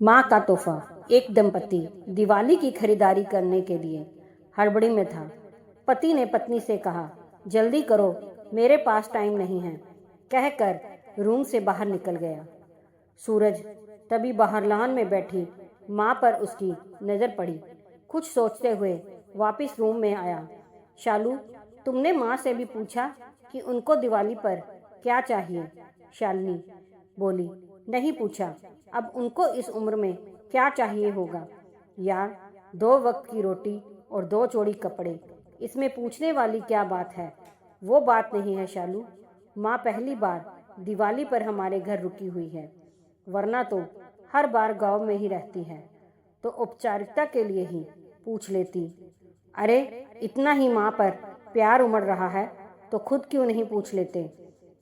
माँ का तोहफा। एक दंपति दिवाली की खरीदारी करने के लिए हड़बड़ी में था। पति ने पत्नी से कहा, जल्दी करो, मेरे पास टाइम नहीं है, कहकर रूम से बाहर निकल गया। सूरज तभी बाहर लॉन में बैठी माँ पर उसकी नज़र पड़ी। कुछ सोचते हुए वापस रूम में आया। शालू, तुमने माँ से भी पूछा कि उनको दिवाली पर क्या चाहिए? शालिनी बोली, नहीं पूछा। अब उनको इस उम्र में क्या चाहिए होगा यार? 2 वक्त की रोटी और 2 जोड़ी कपड़े, इसमें पूछने वाली क्या बात है? वो बात नहीं है शालू। माँ पहली बार दिवाली पर हमारे घर रुकी हुई है, वरना तो हर बार गांव में ही रहती है, तो औपचारिकता के लिए ही पूछ लेती। अरे इतना ही माँ पर प्यार उमड़ रहा है तो खुद क्यों नहीं पूछ लेते?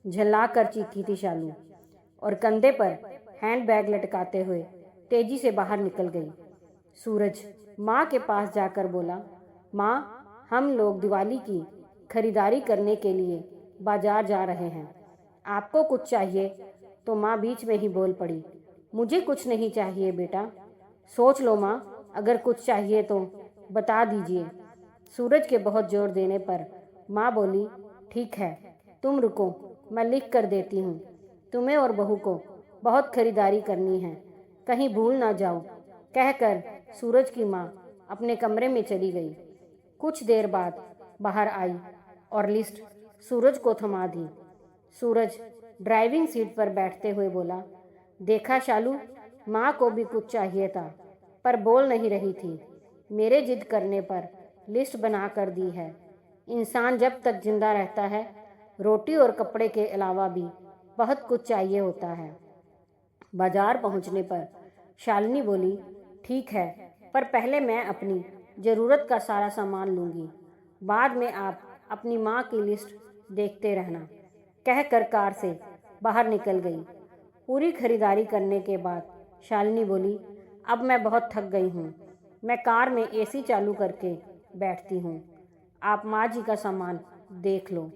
झल्ला कर चीखी थी शालू और कंधे पर हैंडबैग लटकाते हुए तेजी से बाहर निकल गई। सूरज माँ के पास जाकर बोला, माँ, हम लोग दिवाली की खरीदारी करने के लिए बाजार जा रहे हैं, आपको कुछ चाहिए? तो माँ बीच में ही बोल पड़ी, मुझे कुछ नहीं चाहिए बेटा। सोच लो माँ, अगर कुछ चाहिए तो बता दीजिए। सूरज के बहुत जोर देने पर माँ बोली, ठीक है, तुम रुको, मैं लिख कर देती हूँ। तुम्हें और बहू को बहुत खरीदारी करनी है, कहीं भूल ना जाओ, कहकर सूरज की माँ अपने कमरे में चली गई। कुछ देर बाद बाहर आई और लिस्ट सूरज को थमा दी। सूरज ड्राइविंग सीट पर बैठते हुए बोला, देखा शालू, माँ को भी कुछ चाहिए था पर बोल नहीं रही थी। मेरे जिद करने पर लिस्ट बना कर दी है। इंसान जब तक जिंदा रहता है, रोटी और कपड़े के अलावा भी बहुत कुछ चाहिए होता है। बाजार पहुंचने पर शालिनी बोली, ठीक है, पर पहले मैं अपनी ज़रूरत का सारा सामान लूँगी, बाद में आप अपनी माँ की लिस्ट देखते रहना, कहकर कार से बाहर निकल गई। पूरी खरीदारी करने के बाद शालिनी बोली, अब मैं बहुत थक गई हूँ, मैं कार में एसी चालू करके बैठती हूँ, आप माँ जी का सामान देख लो।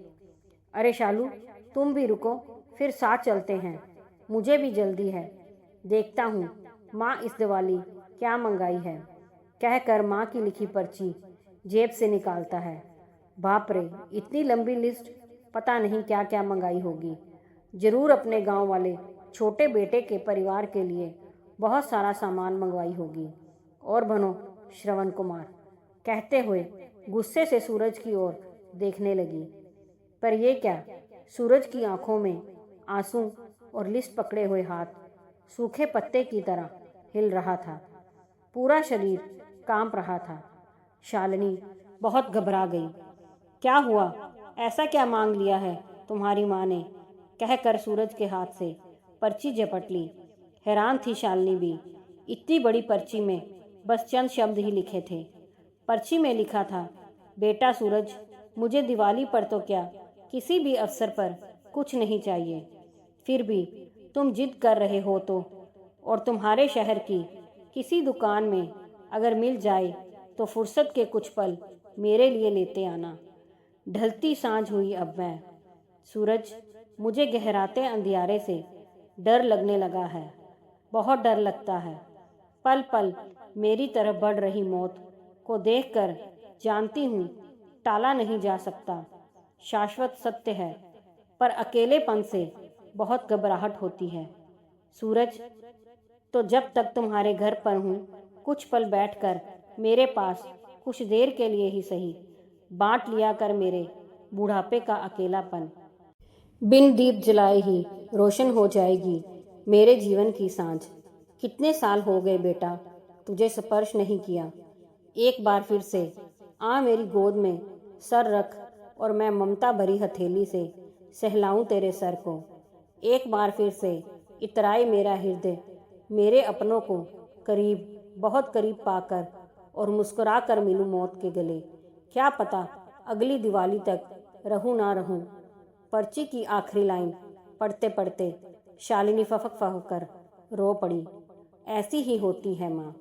अरे शालू, तुम भी रुको, फिर साथ चलते हैं, मुझे भी जल्दी है, देखता हूँ माँ इस दिवाली क्या मंगाई है, कहकर माँ की लिखी पर्ची जेब से निकालता है। बाप रे, इतनी लंबी लिस्ट, पता नहीं क्या क्या मंगाई होगी। जरूर अपने गांव वाले छोटे बेटे के परिवार के लिए बहुत सारा सामान मंगवाई होगी। और बनो श्रवण कुमार, कहते हुए गुस्से से सूरज की ओर देखने लगी। पर यह क्या, सूरज की आंखों में आंसू और लिस्ट पकड़े हुए हाथ सूखे पत्ते की तरह हिल रहा था। पूरा शरीर कांप रहा था। शालिनी बहुत घबरा गई। क्या हुआ? ऐसा क्या मांग लिया है तुम्हारी माँ ने? कहकर सूरज के हाथ से पर्ची झपट ली। हैरान थी शालिनी भी। इतनी बड़ी पर्ची में बस चंद शब्द ही लिखे थे। पर्ची में लिखा था, बेटा सूरज, मुझे दिवाली पर तो क्या, किसी भी अवसर पर कुछ नहीं चाहिए, फिर भी तुम जिद कर रहे हो तो, और तुम्हारे शहर की किसी दुकान में अगर मिल जाए तो फुर्सत के कुछ पल मेरे लिए लेते आना। ढलती सांझ हुई अब मैं। सूरज, मुझे गहराते अंधियारे से डर लगने लगा है, बहुत डर लगता है। पल पल मेरी तरफ बढ़ रही मौत को देखकर जानती हूँ टाला नहीं जा सकता, शाश्वत सत्य है, पर अकेलेपन से बहुत घबराहट होती है। सूरज, तो जब तक तुम्हारे घर पर हूँ, कुछ पल बैठकर मेरे पास कुछ देर के लिए ही सही बांट लिया कर मेरे बुढ़ापे का अकेलापन। बिन दीप जलाए ही रोशन हो जाएगी मेरे जीवन की सांझ। कितने साल हो गए बेटा तुझे स्पर्श नहीं किया। एक बार फिर से आ मेरी गोद में सर रख और मैं ममता भरी हथेली से सहलाऊं तेरे सर को। एक बार फिर से इतराए मेरा हृदय मेरे अपनों को करीब, बहुत करीब पाकर, और मुस्कुरा कर मिलूं मौत के गले। क्या पता अगली दिवाली तक रहूं ना रहूं। पर्ची की आखिरी लाइन पढ़ते पढ़ते शालिनी फफक कर रो पड़ी। ऐसी ही होती है माँ।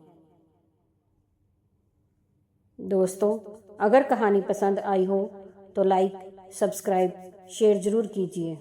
दोस्तों, अगर कहानी पसंद आई हो तो लाइक, सब्सक्राइब, शेयर ज़रूर कीजिए।